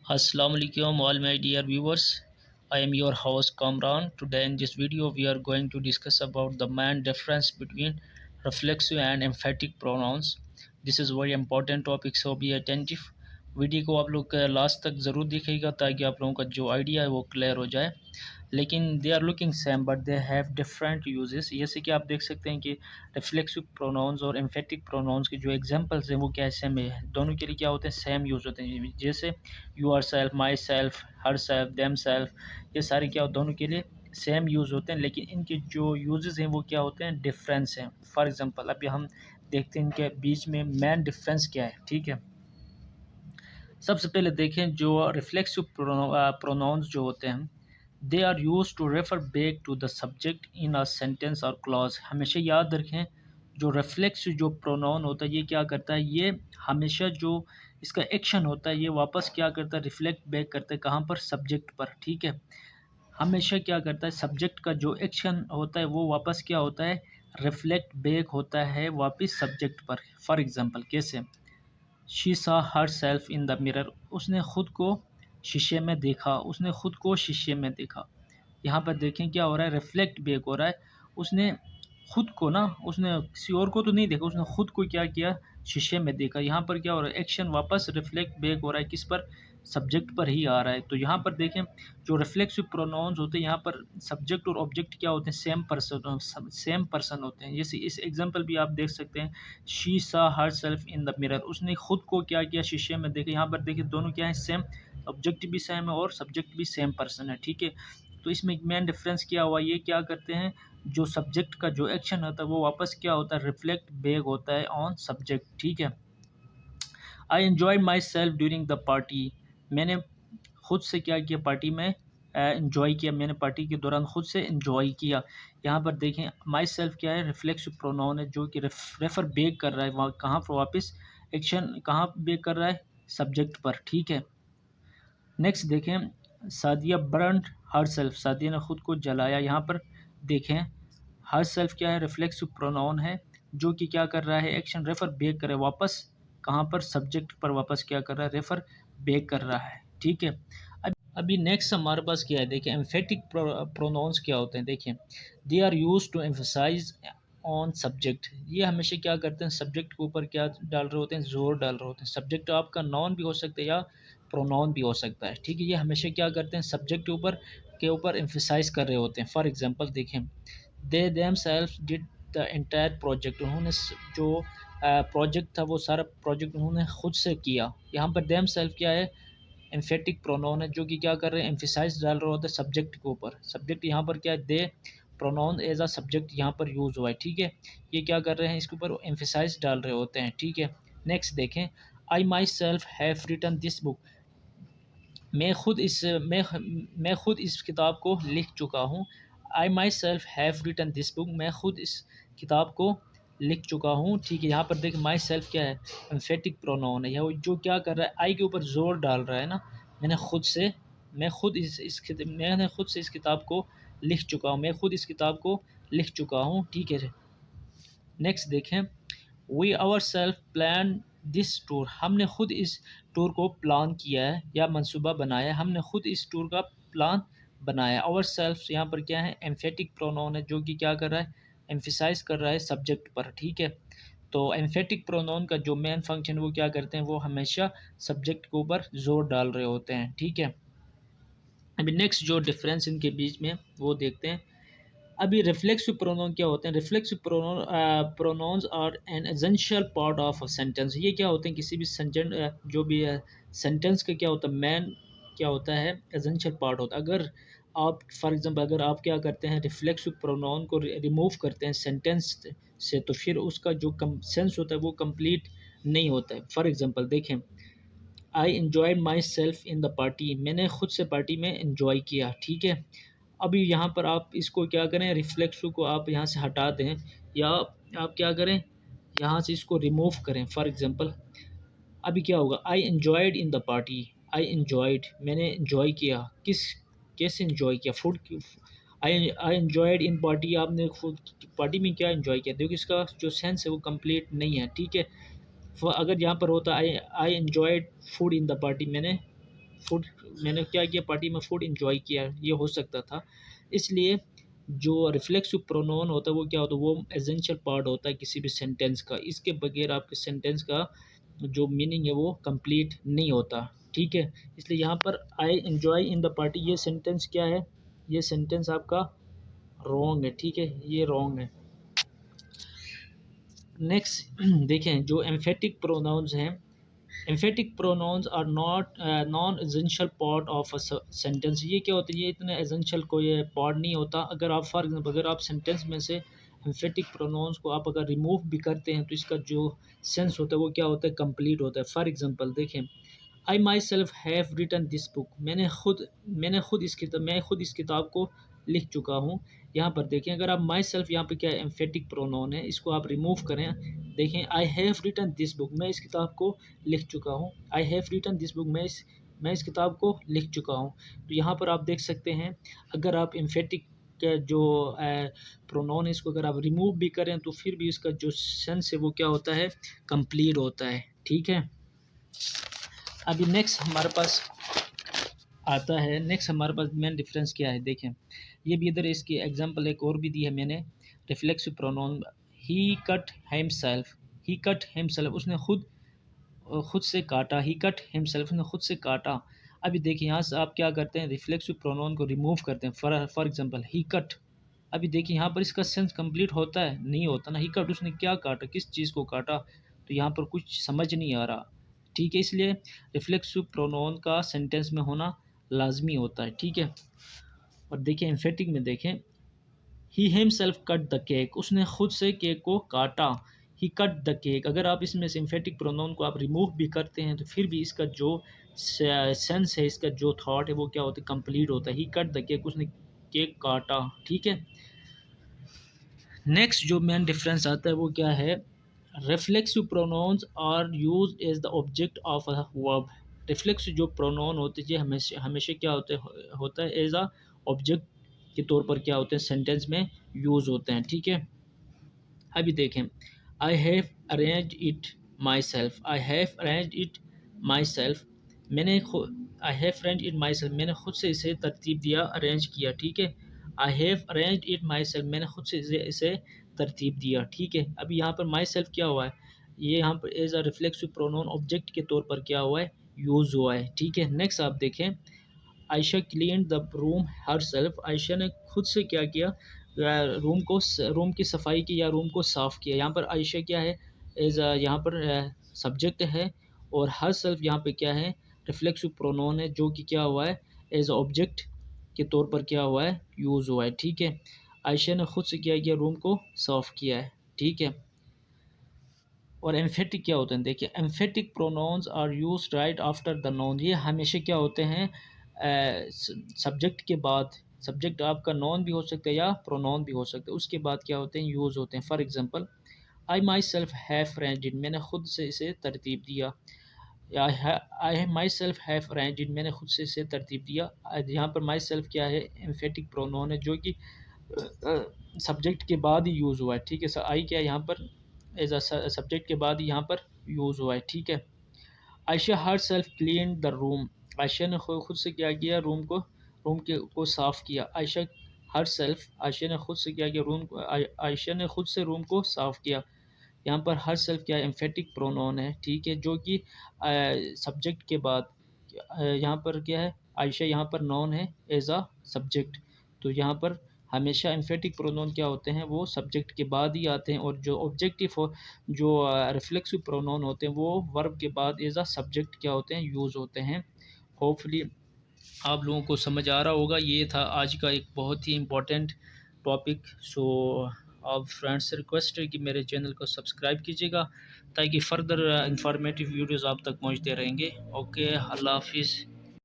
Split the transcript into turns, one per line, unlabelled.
Assalamu alaikum all my dear viewers. I am your host Kamran. Today in this video we are going to discuss about the main difference between reflexive and emphatic pronouns. This is very important topic, so be attentive. Video को आप लोग last तक ज़रूर देखिएगा ताकि आप लोगों का जो आइडिया है वो क्लियर हो जाए। लेकिन they are looking same but they have different uses. जैसे कि आप देख सकते हैं कि रिफ्लेक्सिव प्रोनाउंस और एम्फेटिक प्रोनाउंस के जो एग्जांपल्स हैं वो क्या सेम है, दोनों के लिए क्या होते हैं, सेम यूज़ होते हैं। जैसे yourself, myself, herself, themselves, ये सारे क्या दोनों के लिए सेम यूज़ होते हैं, लेकिन इनके जो यूजेस हैं वो क्या होते हैं, डिफरेंस हैं। फॉर एग्जांपल अभी हम देखते हैं इनके बीच में मेन डिफरेंस क्या है। ठीक है, सबसे पहले देखें जो रिफ्लेक्सिव प्रोनाउंस जो होते हैं, they are use to refer back to the subject in a sentence और क्लॉज। हमेशा याद रखें जो रिफ्लेक्सिव जो प्रोनाउन होता है ये क्या करता है, ये हमेशा जो इसका एक्शन होता है ये वापस क्या करता है, रिफ्लेक्ट बैक करता है कहाँ पर, सब्जेक्ट पर। ठीक है, हमेशा क्या करता है, सब्जेक्ट का जो एक्शन होता है वो वापस क्या होता है, रिफ्लेक्ट बैक होता है वापस सब्जेक्ट पर। फॉर एग्जांपल कैसे, शी सा her self in the mirror, उसने खुद को शीशे में देखा, उसने खुद को शीशे में देखा। यहाँ पर देखें क्या हो रहा है, रिफ्लेक्ट बैक हो रहा है। उसने खुद को ना, उसने किसी और को तो नहीं देखा, उसने खुद को क्या किया, शीशे में देखा। यहाँ पर क्या हो रहा है, एक्शन वापस रिफ्लेक्ट बैक हो रहा है किस पर, सब्जेक्ट पर ही आ रहा है। तो यहाँ पर देखें जो रिफ्लेक्सिव प्रोनाउंस होते हैं यहाँ पर सब्जेक्ट और ऑब्जेक्ट क्या होते हैं, सेम पर्सन होते हैं। जैसे इस एग्जांपल भी आप देख सकते हैं, शी सा her self in the mirror, उसने खुद को क्या किया, शीशे में देखा। यहाँ पर देखिए दोनों क्या है, सेम, ऑब्जेक्ट भी सेम है और सब्जेक्ट भी सेम पर्सन है। ठीक है, तो इसमें मेन डिफरेंस क्या हुआ, ये क्या करते हैं, जो सब्जेक्ट का जो एक्शन होता है वो वापस क्या होता है, रिफ्लेक्ट बैक होता है ऑन सब्जेक्ट। ठीक है, I enjoyed my self during the party, मैंने खुद से क्या किया, पार्टी में इन्जॉय किया, मैंने पार्टी के दौरान खुद से इन्जॉय किया। यहाँ पर देखें माई सेल्फ क्या है, रिफ्लेक्सिव प्रोनाउन है जो कि रेफर बैक कर रहा है वहाँ कहाँ पर, वापस एक्शन कहाँ बैक कर रहा है, सब्जेक्ट पर। ठीक है, नेक्स्ट देखें, Sadia burned her self, Sadia ने खुद को जलाया। यहाँ पर देखें हर सेल्फ क्या है, रिफ्लेक्सिव प्रोनाउन है जो कि क्या कर रहा है, एक्शन रेफर बैक करे वापस कहाँ पर, सब्जेक्ट पर वापस क्या कर रहा है, रेफर बैक कर रहा है। ठीक है, अभी नेक्स्ट हमारे पास क्या है, देखिए एम्फेटिक प्रोनाउंस क्या होते हैं। देखिए they are use to emphasize on subject, ये हमेशा क्या करते हैं, सब्जेक्ट के ऊपर क्या डाल रहे होते हैं, जोर डाल रहे होते हैं। सब्जेक्ट आपका नाउन भी हो सकता है या प्रोनाउन भी हो सकता है। ठीक है, ये हमेशा क्या करते हैं, सब्जेक्ट के ऊपर एम्फसाइज कर रहे होते हैं। फॉर एग्जांपल देखें, they them self did the entire project, उन्होंने जो प्रोजेक्ट था वो सारा प्रोजेक्ट उन्होंने खुद से किया। यहाँ पर देम सेल्फ क्या है, एम्फेटिक प्रोनाउन है जो कि क्या कर रहे हैं, एम्फिसाइज डाल रहे होते हैं सब्जेक्ट के ऊपर। सब्जेक्ट यहाँ पर क्या है, दे प्रोनाउन एज अ सब्जेक्ट यहाँ पर यूज़ हुआ है। ठीक है, ये क्या कर रहे हैं, इसके ऊपर एम्फिसाइज डाल रहे होते हैं। ठीक है, नेक्स्ट देखें, I myself have written this book, मैं खुद इस किताब को लिख चुका हूँ। I myself have written this book, मैं खुद इस किताब को लिख चुका हूँ। ठीक है, यहाँ पर देख माई सेल्फ क्या है, एम्फेटिक प्रोनाउन है, यह जो क्या कर रहा है, आई के ऊपर जोर डाल रहा है ना, मैंने खुद से, मैंने खुद से इस किताब को लिख चुका हूँ, मैं खुद इस किताब को लिख चुका हूँ। ठीक है, नेक्स्ट देखें, we ourselves plan this tour, हमने खुद इस टूर को प्लान किया है या मंसूबा बनाया है, हमने खुद इस टूर का प्लान बनाया। आवर सेल्फ यहाँ पर क्या है, एम्फेटिक प्रोनाउन है जो कि क्या कर रहा है, एम्फिसाइज कर रहा है सब्जेक्ट पर। ठीक है, तो एम्फेटिक प्रोनाउन का जो मेन फंक्शन वो क्या करते हैं, वो हमेशा सब्जेक्ट के ऊपर जोर डाल रहे होते हैं। ठीक है, अभी नेक्स्ट जो डिफरेंस इनके बीच में वो देखते हैं। अभी रिफ्लेक्सिव प्रोनाउन क्या होते हैं, reflexive pronouns are an essential part of a sentence, ये क्या होते हैं, किसी भी सेंटेंस जो भी सेंटेंस का क्या होता है, मैन क्या होता है, एसेंशियल पार्ट होता है। अगर आप फॉर एग्जांपल अगर आप क्या करते हैं, रिफ्लेक्सिव प्रोनाउन को रिमूव करते हैं सेंटेंस से, तो फिर उसका जो सेंस होता है वो कंप्लीट नहीं होता है। फॉर एग्जांपल देखें, I enjoyed my self in the party, मैंने खुद से पार्टी में एन्जॉय किया। ठीक है, अभी यहाँ पर आप इसको क्या करें, रिफ्लेक्सिव को आप यहाँ से हटा दें या आप क्या करें, यहाँ से इसको रिमूव करें। फॉर एग्जांपल अभी क्या होगा, I enjoyed in the party, I enjoyed मैंने एन्जॉय किया, कैसे एन्जॉय किया, food. I enjoyed in party, आपने फूड पार्टी में क्या एन्जॉय किया, देखो इसका जो सेंस है वो कंप्लीट नहीं है। ठीक है, अगर यहाँ पर होता I enjoyed food in the party, मैंने फूड, मैंने क्या किया, पार्टी में फूड इंजॉय किया, ये हो सकता था। इसलिए जो रिफ्लेक्सिव प्रोनाउन होता है वो क्या होता है, वो एसेंशियल पार्ट होता है किसी भी सेंटेंस का। इसके बगैर आपके सेंटेंस का जो मीनिंग है वो कंप्लीट नहीं होता, ठीक है। इसलिए यहाँ पर I enjoy in the party, ये सेंटेंस क्या है, ये सेंटेंस आपका रॉन्ग है, ठीक है, ये रॉन्ग है। नेक्स्ट देखें जो एम्फेटिक प्रोनाउंस हैं, emphatic pronouns are not non essential part of a sentence. ये क्या होता है, ये इतना एसेंशियल कोई पार्ट नहीं होता। अगर आप फॉर एग्जांपल अगर आप सेंटेंस में से एम्फेटिक प्रोनाउंस को आप अगर रिमूव भी करते हैं तो इसका जो सेंस होता है वो क्या होता है, कंप्लीट होता है। फॉर एग्जांपल देखें, I myself have written this book, मैं खुद इस किताब को लिख चुका हूँ। यहाँ पर देखें, अगर आप माई सेल्फ यहाँ पर क्या है, एम्फेटिक प्रोनाउन है, इसको आप रिमूव करें, देखें I have written this book, मैं इस किताब को लिख चुका हूँ। I have written this book, मैं इस किताब को लिख चुका हूँ। तो यहाँ पर आप देख सकते हैं, अगर आप एम्फेटिक का जो प्रोनाउन है इसको अगर आप रिमूव भी करें तो फिर भी इसका जो सेंस है वो क्या होता है, कंप्लीट होता है, ठीक है। अभी नेक्स्ट हमारे पास आता है, नेक्स्ट हमारे पास मेन डिफरेंस क्या है, देखें ये भी इधर इसकी एग्जांपल एक और भी दी है मैंने। रिफ्लेक्सिव प्रोनाउन, ही कट हिमसेल्फ, ही कट हिमसेल्फ, उसने खुद से काटा, ही कट हिमसेल्फ, उसने खुद से काटा। अभी देखिए यहाँ से आप क्या करते हैं, रिफ्लेक्सिव प्रोनाउन को रिमूव करते हैं। फॉर एग्जांपल ही कट, अभी देखिए यहाँ पर इसका सेंस कंप्लीट होता है, नहीं होता ना। ही कट, उसने क्या काटा, किस चीज़ को काटा, तो यहाँ पर कुछ समझ नहीं आ रहा, ठीक है। इसलिए रिफ्लेक्सिव प्रोनाउन का सेंटेंस में होना लाजमी होता है, ठीक है। और देखिए एम्फेटिक में देखें, he himself cut the cake, उसने खुद से केक को काटा। ही कट द केक, अगर आप इसमें सिम्फेटिक प्रोनाउन को आप रिमूव भी करते हैं तो फिर भी इसका जो सेंस है, इसका जो थॉट है वो क्या होता है, कंप्लीट होता है। ही कट द केक, उसने केक काटा, ठीक है। नेक्स्ट जो मेन डिफरेंस आता है वो क्या है, reflexive pronouns are use as the object of a verb. Reflexive जो प्रोनाउन होते हैं हमेशा हमेशा क्या होता है एज अ ऑब्जेक्ट के तौर पर क्या होते हैं, सेंटेंस में यूज़ होते हैं, ठीक है। अभी देखें, I have arrange it myself, I have arrange it myself, मैंने I have arrange it myself, मैंने खुद से इसे तरतीब दिया, अरेंज किया, ठीक है। आई have arrange it myself, मैंने खुद से इसे तरतीब दिया, ठीक है। अभी यहाँ पर माई सेल्फ क्या हुआ है, ये यहाँ पर as a reflexive pronoun object के तौर पर क्या हुआ है, यूज़ हुआ है, ठीक है। नेक्स्ट आप देखें, Ayesha clean the room her self, Ayesha ने खुद से क्या किया, रूम की सफाई की या रूम को साफ़ किया। यहाँ पर आयशा क्या है, एज यहाँ पर सब्जेक्ट है, और हर सेल्फ यहाँ पे क्या है, रिफ्लेक्सिव प्रोनाउन है, जो कि क्या हुआ है, एज ऑब्जेक्ट के तौर पर क्या हुआ है, यूज़ हुआ है, ठीक है। आयशा ने खुद से क्या किया, रूम को साफ़ किया है, ठीक है। और एम्फेटिक क्या होते हैं, देखिए emphatic pronouns are use right after the noun, ये हमेशा क्या होते हैं, सब्जेक्ट के बाद। सब्जेक्ट आपका नाउन भी हो सकता है या प्रोनाउन भी हो सकता है, उसके बाद क्या होते हैं, यूज़ होते हैं। For example, I myself have arranged it, मैंने खुद से इसे तरतीब दिया, या I myself have arranged it, मैंने खुद से इसे तरतीब दिया। यहाँ पर माई सेल्फ क्या है, एम्फेटिक प्रोनाउन है, जो कि सब्जेक्ट के बाद ही यूज़ हुआ है, ठीक है। आई क्या है यहाँ पर, एज अ सब्जेक्ट के बाद ही यहाँ पर यूज़ हुआ है, ठीक है। Ayesha her self clean the room, Ayesha ने खुद से क्या किया, रूम को साफ़ किया। आयशा ने खुद से क्या किया, आयशा ने खुद से रूम को साफ़ किया। यहाँ पर हर सेल्फ क्या है, एम्फेटिक प्रोनाउन है, ठीक है, जो कि सब्जेक्ट के बाद। यहाँ पर क्या है, आयशा यहाँ पर नाउन है एज अ सब्जेक्ट, तो यहाँ पर हमेशा एम्फेटिक प्रोनाउन क्या होते हैं, वो सब्जेक्ट के बाद ही आते हैं, और जो ऑब्जेक्टिव जो रिफ्लेक्सिव प्रोनाउन होते हैं वो वर्ब के बाद एज अ सब्जेक्ट क्या होते हैं, यूज़ होते हैं। होपफुली आप लोगों को समझ आ रहा होगा। ये था आज का एक बहुत ही इम्पोर्टेंट टॉपिक। सो आप फ्रेंड्स से रिक्वेस्ट है कि मेरे चैनल को सब्सक्राइब कीजिएगा, ताकि फ़र्दर इंफॉर्मेटिव वीडियोज़ आप तक पहुँचते रहेंगे। ओके, अल्लाह हाफिज़।